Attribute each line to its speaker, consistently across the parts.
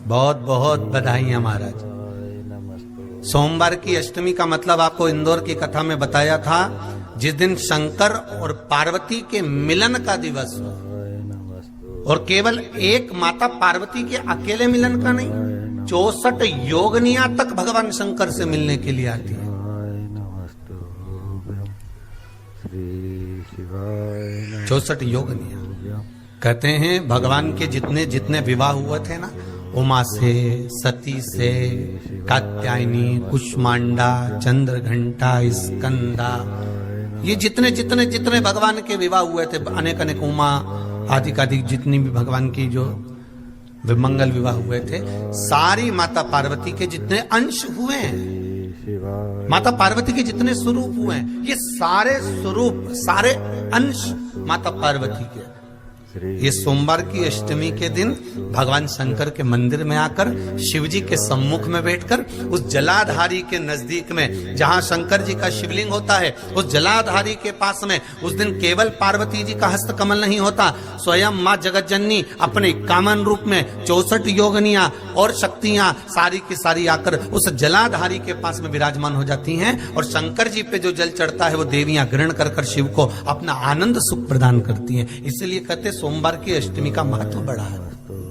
Speaker 1: बहुत बहुत बधाइयां महाराज। सोमवार की अष्टमी का मतलब आपको इंदौर की कथा में बताया था, जिस दिन शंकर और पार्वती के मिलन का दिवस हो, और केवल एक माता पार्वती के अकेले मिलन का नहीं, 64 योगनियां तक भगवान शंकर से मिलने के लिए आती है। 64 योगनियां। कहते हैं भगवान के जितने जितने विवाह हुए थे ना, उमा से, सती से, कात्यायनी, कुष्मांडा, चंद्रघंटा, स्कंदा, ये जितने जितने जितने भगवान के विवाह हुए थे, अनेक अनेक उमा आदि आदि जितनी भी भगवान की जो विमंगल विवाह हुए थे, सारी माता पार्वती के जितने अंश हुए हैं, माता पार्वती के जितने स्वरूप हुए हैं, ये सारे स्वरूप, सारे अंश माता पार्वती के। ये सोमवार की अष्टमी के दिन भगवान शंकर के मंदिर में आकर शिव जी के सम्मुख में बैठकर उस जलाधारी के नजदीक में, जहां शंकर जी का शिवलिंग होता है, उस जलाधारी के पास में उस दिन केवल पार्वती जी का हस्त कमल नहीं होता, स्वयं मां जगत जननी अपने कामन रूप में 64 योगनियां और शक्तियां सारी की सारी आकर उस जलाधारी के पास में विराजमान हो जाती हैं, और शंकर जी पे जो जल चढ़ता है वो देवियां ग्रहण कर कर शिव को अपना आनंद सुख प्रदान करती हैं। इसलिए कहते सोमवार की अष्टमी का महत्व बड़ा है,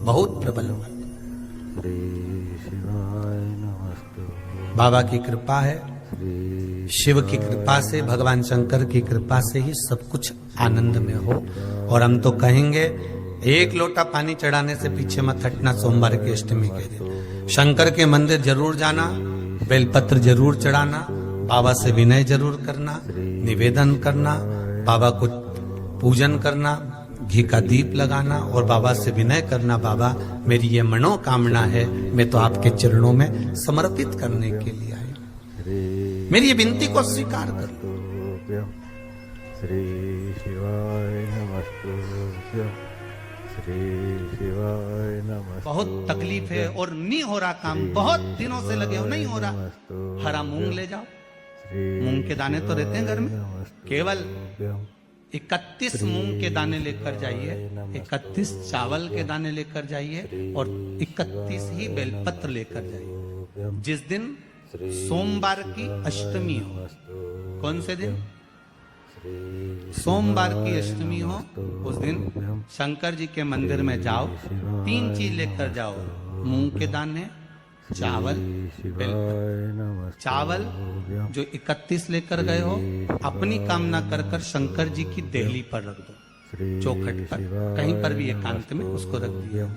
Speaker 1: बहुत प्रबल हुआ। बाबा की कृपा है, शिव की कृपा से, भगवान शंकर की कृपा से ही सब कुछ आनंद में हो। और हम तो कहेंगे एक लोटा पानी चढ़ाने से पीछे मत हटना। सोमवार की अष्टमी के दिन शंकर के मंदिर जरूर जाना, बेलपत्र जरूर चढ़ाना, बाबा से विनय जरूर करना, निवेदन करना, बाबा को पूजन करना, घी का दीप लगाना और बाबा से विनय करना, बाबा मेरी ये मनोकामना है, मैं तो आपके चरणों में समर्पित करने के लिए आई, मेरी ये विनती को स्वीकार कर लो।
Speaker 2: श्री शिवाय नमस्तुभ्यं, श्री शिवाय नमस्तुभ्यं।
Speaker 1: बहुत तकलीफ है और नहीं हो रहा काम, बहुत दिनों से लगे हो, नहीं हो रहा, हरा मूंग ले जाओ। मूंग के दाने तो रहते हैं घर में, केवल 31 मूंग के दाने लेकर जाइए, 31 चावल के दाने लेकर जाइए और 31 ही बेलपत्र लेकर जाइए। जिस दिन सोमवार की अष्टमी हो, कौन से दिन? सोमवार की अष्टमी हो, उस दिन शंकर जी के मंदिर में जाओ, 3 चीज लेकर जाओ, मूंग के दाने, चावल, चावल जो 31 लेकर गए हो, अपनी कामना कर कर शंकर जी की देहली पर रख दो, चौखट पर, कहीं पर भी एकांत में उसको रख दिया।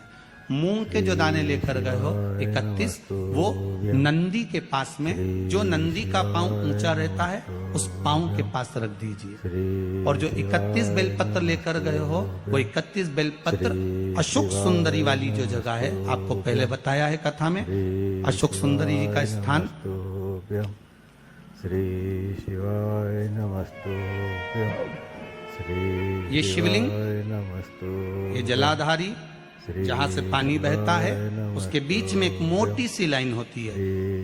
Speaker 1: मूंग के जो दाने लेकर गए हो 31, वो नंदी के पास में, जो नंदी का पांव ऊंचा रहता है उस पांव के पास रख दीजिए। और जो 31 बेलपत्र लेकर गए हो, वो 31 बेलपत्र अशोक सुंदरी वाली जो जगह है, आपको पहले बताया है कथा में, अशोक सुंदरी जी का स्थान।
Speaker 2: श्री शिवाय नमस्तुभ्यं, श्री
Speaker 1: ये शिवलिंग,
Speaker 2: नमस्तुभ्यं,
Speaker 1: ये जलाधारी जहां से पानी बहता है, उसके बीच में एक मोटी सी लाइन होती है,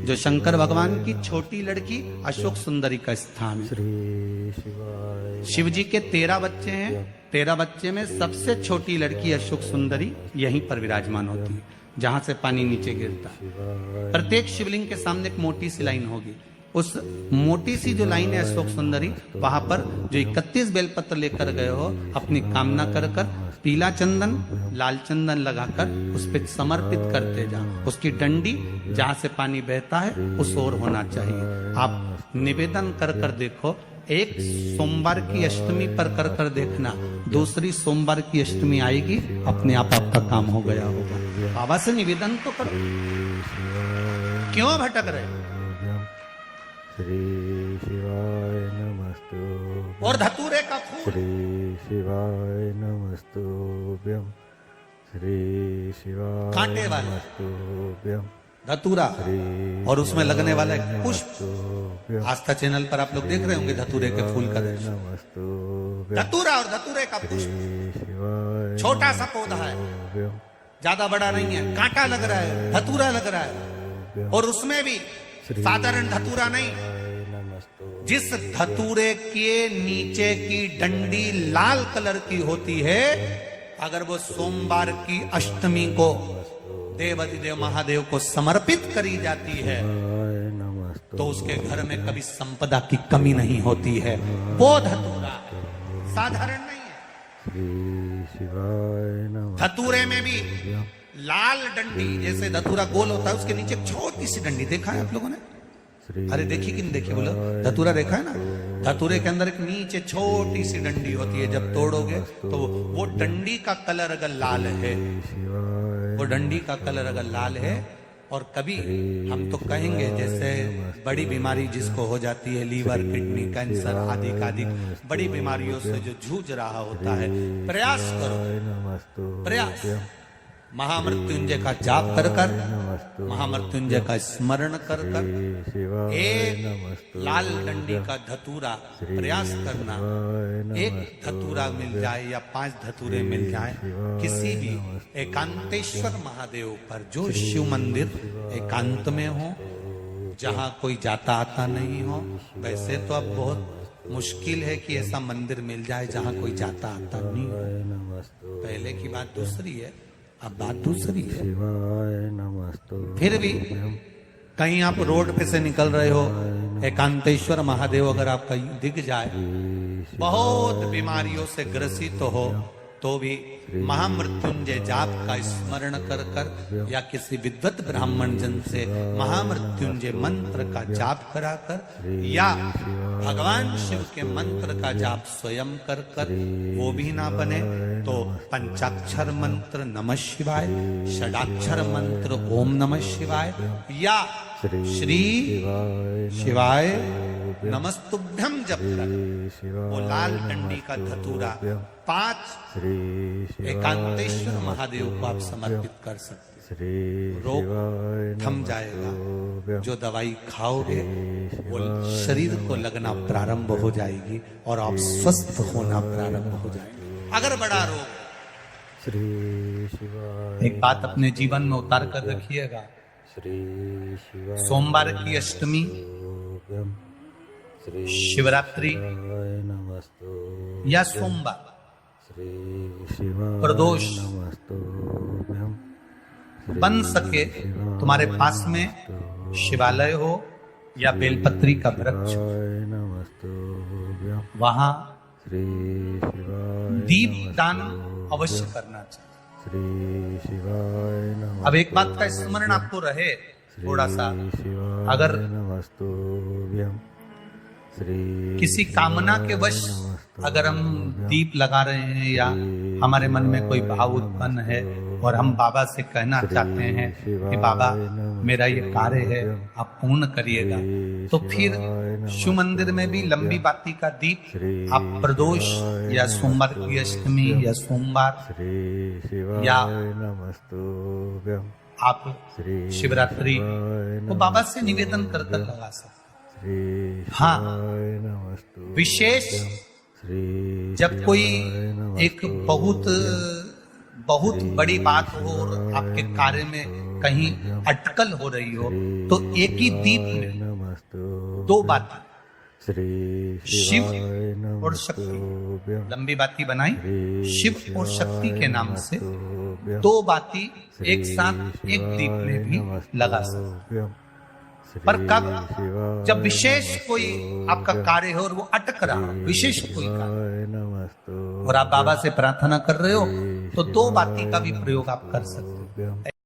Speaker 1: जो शंकर भगवान की छोटी लड़की अशोक सुंदरी का स्थान है। शिव जी के 13 बच्चे हैं, 13 बच्चे में सबसे छोटी लड़की अशोक सुंदरी यहीं पर विराजमान होती है, जहां से पानी नीचे गिरता है। प्रत्येक शिवलिंग के सामने एक मोटी सी लाइन होगी, उस मोटी सी जो लाइन है अशोक सुंदरी, वहां पर जो 31 बेलपत्र लेकर गए हो, अपनी कामना कर कर पीला चंदन, लाल चंदन लगाकर उस पर समर्पित करते जाओ। उसकी डंडी जहां से पानी बहता है उस ओर होना चाहिए। आप निवेदन कर कर देखो, एक सोमवार की अष्टमी पर कर कर देखना, दूसरी सोमवार की अष्टमी आएगी, अपने आप आपका काम हो गया होगा। बाबा से निवेदन तो करो, क्यों भटक रहे?
Speaker 2: श्री शिवाय नमस्तुभ्यं,
Speaker 1: और धतूरे का फूल,
Speaker 2: श्री शिवाय नमस्तुभ्यं, श्री शिवाय
Speaker 1: कांटे वाला
Speaker 2: नमस्तुभ्यं,
Speaker 1: धतूरा, और उसमें लगने वाला एक पुष्प। आस्था चैनल पर आप लोग देख रहे होंगे धतूरे के फूल का दृश्य। धतूरा और धतूरे का पुष्प, छोटा सा पौधा है, ज्यादा बड़ा नहीं है, कांटा लग रहा है, धतूरा लग रहा है, और उसमें भी साधारण धतूरा नहीं, जिस धतूरे के नीचे की डंडी लाल कलर की होती है, अगर वो सोमवार की अष्टमी को देवाधिदेव महादेव को समर्पित करी जाती है
Speaker 2: शिवाय नमस्तु
Speaker 1: तो उसके घर में कभी संपदा की कमी नहीं होती है। वो धतूरा साधारण नहीं है।
Speaker 2: श्री शिवाय नमस्तु
Speaker 1: धतूरे में भी लाल डंडी, जैसे धतूरा गोल होता है उसके नीचे एक छोटी सी डंडी, देखा है आप लोगों ने?
Speaker 2: श्री
Speaker 1: अरे देखी कि नहीं देखी बोलो? धतूरा देखा है ना? धतूरे के अंदर एक नीचे छोटी सी डंडी होती है, जब तोड़ोगे तो वो डंडी का कलर अगर लाल है,
Speaker 2: शिवाय
Speaker 1: वो डंडी का कलर अगर लाल है, और कभी हम तो कहेंगे जैसे बड़ी बीमारी जिसको हो जाती है, लीवर, किडनी, कैंसर आदि आदि बड़ी बीमारियों से जो जूझ रहा होता है, प्रयास करो,
Speaker 2: नमस्तु
Speaker 1: प्रयास महामृत्युंजय का जाप कर कर, महामृत्युंजय का स्मरण कर कर,
Speaker 2: शिवाय
Speaker 1: एक लाल डंडी का धतूरा प्रयास करना, एक धतूरा मिल जाए या 5 धतूरे मिल जाए किसी भी एकांतेश्वर महादेव पर, जो शिव मंदिर एकांत में हो, जहां कोई जाता आता नहीं हो। वैसे तो अब बहुत मुश्किल है कि ऐसा मंदिर मिल जाए जहां कोई जाता आता नहीं हो। पहले की बात दूसरी है, अब बात दूसरी है।
Speaker 2: शिवाय नमस्तु
Speaker 1: फिर भी कहीं आप रोड पे से निकल रहे हो, एकांतेश्वर महादेव अगर आपका दिख जाए, बहुत बीमारियों से ग्रसित हो, तो भी महामृत्युंजय जाप का स्मरण कर कर या किसी विद्वत ब्राह्मण जन से महामृत्युंजय मंत्र का जाप कराकर या भगवान शिव के मंत्र का जाप स्वयं कर कर, वो भी ना बने तो पंचाक्षर मंत्र नमः शिवाय, षडाक्षर मंत्र ओम नमः शिवाय या श्री शिवाय नमस्तुभ्यम जप कर वो लाल डंडी का धतूरा 5 एकांतेश्वर महादेव को आप समर्पित कर सकते। रोग थम जाएगा, जो दवाई खाओगे वो शरीर को लगना प्रारंभ हो जाएगी और आप स्वस्थ होना प्रारंभ हो जाएंगे। अगर बड़ा रोग,
Speaker 2: श्री शिवाय
Speaker 1: एक बात अपने जीवन में उतार कर रखिएगा,
Speaker 2: श्री शिवाय
Speaker 1: सोमवार की अष्टमी, शिवरात्रि
Speaker 2: नमस्तु
Speaker 1: या सोमवार,
Speaker 2: श्री शिवाय
Speaker 1: प्रदोष
Speaker 2: नमस्तुभ्यं
Speaker 1: बन सके तुम्हारे पास में शिवालय हो या बेलपत्री का वृक्ष,
Speaker 2: नमस्तुभ्यं
Speaker 1: वहां
Speaker 2: श्री शिवाय
Speaker 1: दीप दान अवश्य करना चाहिए।
Speaker 2: श्री शिवाय नमस्तु
Speaker 1: अब एक बात का स्मरण आपको रहे थोड़ा सा,
Speaker 2: शिवाय
Speaker 1: अगर
Speaker 2: नमस्तुभ्यं श्री
Speaker 1: किसी कामना के वश अगर हम दीप लगा रहे हैं या हमारे मन में कोई भाव उत्पन्न है और हम बाबा से कहना चाहते हैं कि बाबा मेरा ये कार्य है आप पूर्ण करिएगा, तो फिर शिव मंदिर में भी लंबी बाती का दीप आप प्रदोष या सोमवार की अष्टमी या सोमवार या
Speaker 2: नमस्तुभ्यं
Speaker 1: आप शिवरात्रि को बाबा से निवेदन कर कर लगा सकते। हाँ, विशेष जब कोई एक बहुत बड़ी बात हो और आपके कार्य में कहीं अटकल हो रही हो, तो एक ही दीप में 2 बातें, शिव और शक्ति, लंबी बाती बनाई, शिव और शक्ति के नाम से 2 बाती एक साथ एक दीप में भी लगा सकते। पर कब? जब विशेष कोई आपका कार्य हो और वो अटक रहा हो, विशेष कोई कार्य, और आप बाबा से प्रार्थना कर रहे हो, तो 2 बाती का भी प्रयोग आप कर सकते हो।